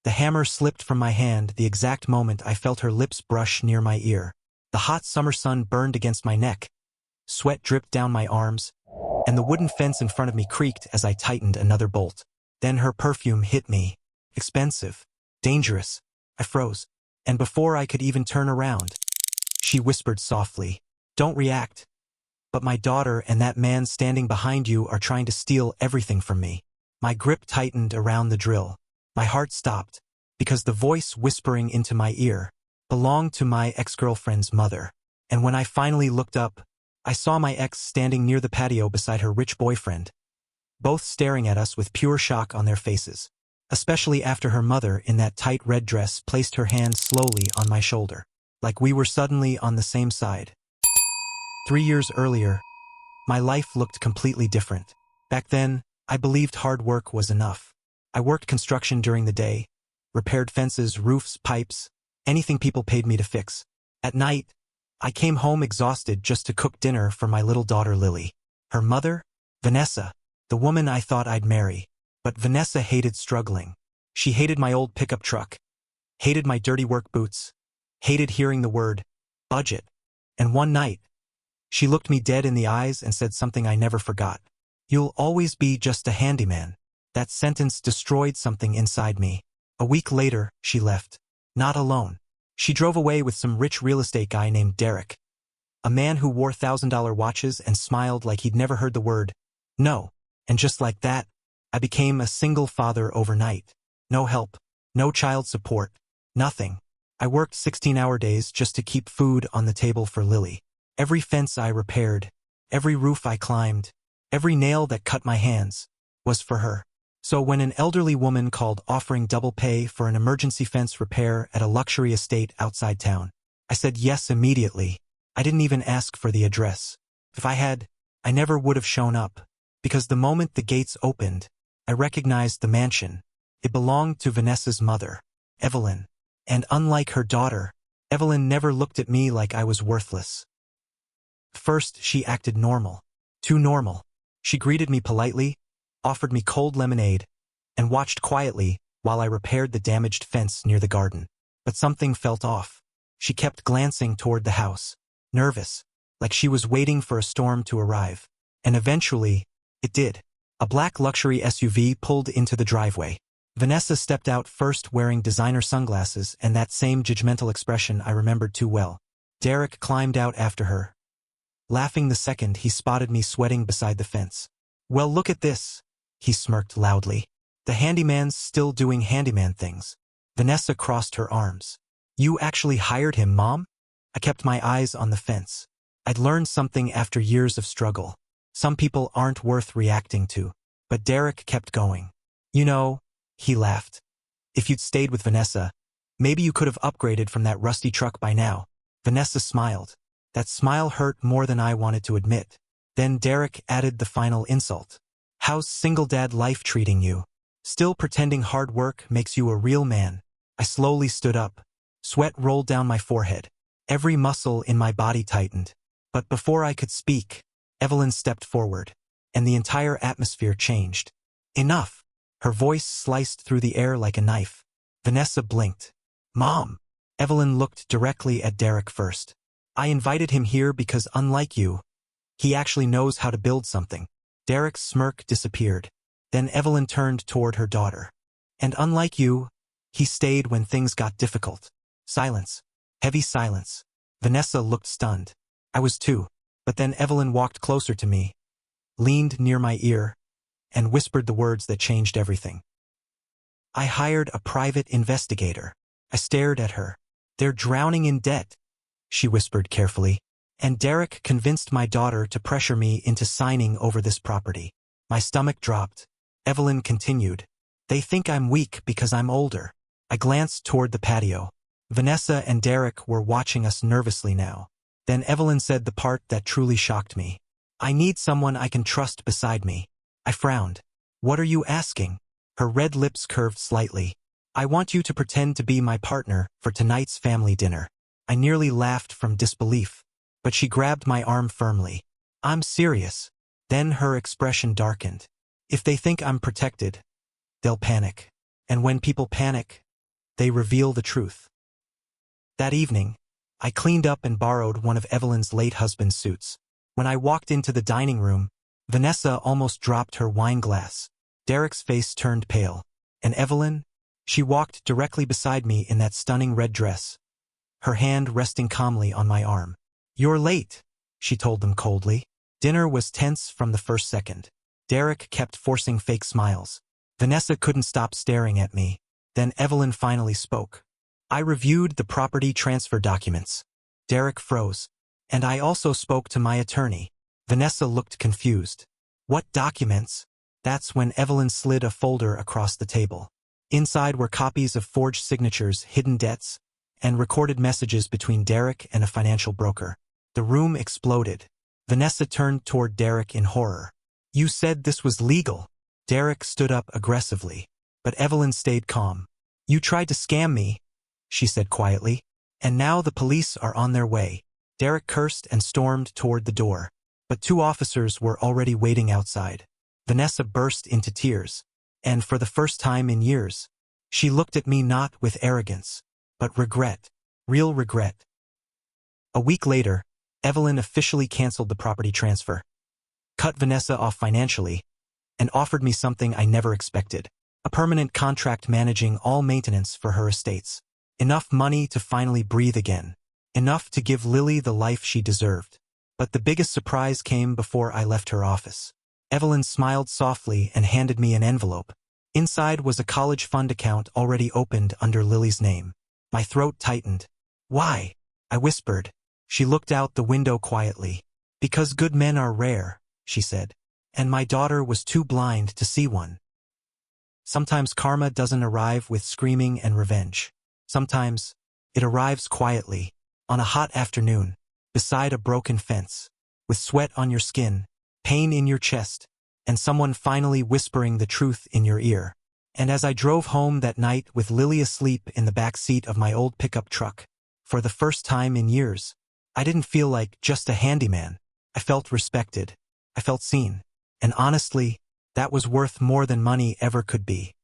The hammer slipped from my hand the exact moment I felt her lips brush near my ear. The hot summer sun burned against my neck. Sweat dripped down my arms, and the wooden fence in front of me creaked as I tightened another bolt. Then her perfume hit me. Expensive. Dangerous. I froze. And before I could even turn around, she whispered softly, "Don't react. But my daughter and that man standing behind you are trying to steal everything from me." My grip tightened around the drill. My heart stopped, because the voice whispering into my ear belonged to my ex-girlfriend's mother. And when I finally looked up, I saw my ex standing near the patio beside her rich boyfriend, both staring at us with pure shock on their faces, especially after her mother in that tight red dress placed her hand slowly on my shoulder, like we were suddenly on the same side. 3 years earlier, my life looked completely different. Back then, I believed hard work was enough. I worked construction during the day, repaired fences, roofs, pipes, anything people paid me to fix. At night, I came home exhausted just to cook dinner for my little daughter Lily. Her mother? Vanessa, the woman I thought I'd marry. But Vanessa hated struggling. She hated my old pickup truck, hated my dirty work boots, hated hearing the word budget. And one night, she looked me dead in the eyes and said something I never forgot. "You'll always be just a handyman." That sentence destroyed something inside me. A week later, she left. Not alone. She drove away with some rich real estate guy named Derek, a man who wore $1,000 watches and smiled like he'd never heard the word no. And just like that, I became a single father overnight. No help, no child support, nothing. I worked 16-hour days just to keep food on the table for Lily. Every fence I repaired, every roof I climbed, every nail that cut my hands, was for her. So when an elderly woman called offering double pay for an emergency fence repair at a luxury estate outside town, I said yes immediately. I didn't even ask for the address. If I had, I never would have shown up, because the moment the gates opened, I recognized the mansion. It belonged to Vanessa's mother, Evelyn. And unlike her daughter, Evelyn never looked at me like I was worthless. First, she acted normal. Too normal. She greeted me politely, offered me cold lemonade, and watched quietly while I repaired the damaged fence near the garden. But something felt off. She kept glancing toward the house, nervous, like she was waiting for a storm to arrive. And eventually, it did. A black luxury SUV pulled into the driveway. Vanessa stepped out first wearing designer sunglasses and that same judgmental expression I remembered too well. Derek climbed out after her, laughing the second he spotted me sweating beside the fence. "Well, look at this," he smirked loudly. "The handyman's still doing handyman things." Vanessa crossed her arms. "You actually hired him, Mom?" I kept my eyes on the fence. I'd learned something after years of struggle. Some people aren't worth reacting to. But Derek kept going. "You know," he laughed, "if you'd stayed with Vanessa, maybe you could have upgraded from that rusty truck by now." Vanessa smiled. That smile hurt more than I wanted to admit. Then Derek added the final insult. "How's single dad life treating you? Still pretending hard work makes you a real man?" I slowly stood up. Sweat rolled down my forehead. Every muscle in my body tightened. But before I could speak, Evelyn stepped forward, and the entire atmosphere changed. "Enough." Her voice sliced through the air like a knife. Vanessa blinked. "Mom." Evelyn looked directly at Derek first. "I invited him here because, unlike you, he actually knows how to build something." Derek's smirk disappeared. Then Evelyn turned toward her daughter. "And unlike you, he stayed when things got difficult." Silence. Heavy silence. Vanessa looked stunned. I was too. But then Evelyn walked closer to me, leaned near my ear, and whispered the words that changed everything. "I hired a private investigator." I stared at her. "They're drowning in debt," she whispered carefully. "And Derek convinced my daughter to pressure me into signing over this property." My stomach dropped. Evelyn continued. "They think I'm weak because I'm older." I glanced toward the patio. Vanessa and Derek were watching us nervously now. Then Evelyn said the part that truly shocked me. "I need someone I can trust beside me." I frowned. "What are you asking?" Her red lips curved slightly. "I want you to pretend to be my partner for tonight's family dinner." I nearly laughed from disbelief, but she grabbed my arm firmly. "I'm serious." Then her expression darkened. "If they think I'm protected, they'll panic. And when people panic, They reveal the truth. That evening, I cleaned up and borrowed one of Evelyn's late husband's suits. When I walked into the dining room, Vanessa almost dropped her wine glass. Derek's face turned pale. And Evelyn? She walked directly beside me in that stunning red dress, her hand resting calmly on my arm. "You're late," she told them coldly. Dinner was tense from the first second. Derek kept forcing fake smiles. Vanessa couldn't stop staring at me. Then Evelyn finally spoke. "I reviewed the property transfer documents." Derek froze. "And I also spoke to my attorney." Vanessa looked confused. "What documents?" That's when Evelyn slid a folder across the table. Inside were copies of forged signatures, hidden debts, and recorded messages between Derek and a financial broker. The room exploded. Vanessa turned toward Derek in horror. "You said this was legal." Derek stood up aggressively, but Evelyn stayed calm. "You tried to scam me," she said quietly, "and now the police are on their way." Derek cursed and stormed toward the door, but 2 officers were already waiting outside. Vanessa burst into tears, and for the first time in years, she looked at me not with arrogance, but regret, real regret. A week later, Evelyn officially canceled the property transfer, cut Vanessa off financially, and offered me something I never expected: a permanent contract managing all maintenance for her estates. Enough money to finally breathe again. Enough to give Lily the life she deserved. But the biggest surprise came before I left her office. Evelyn smiled softly and handed me an envelope. Inside was a college fund account already opened under Lily's name. My throat tightened. "Why?" I whispered. She looked out the window quietly. "Because good men are rare," she said. "And my daughter was too blind to see one." Sometimes karma doesn't arrive with screaming and revenge. Sometimes it arrives quietly, on a hot afternoon, beside a broken fence, with sweat on your skin, pain in your chest, and someone finally whispering the truth in your ear. And as I drove home that night with Lily asleep in the back seat of my old pickup truck, for the first time in years, I didn't feel like just a handyman. I felt respected. I felt seen. And honestly, that was worth more than money ever could be.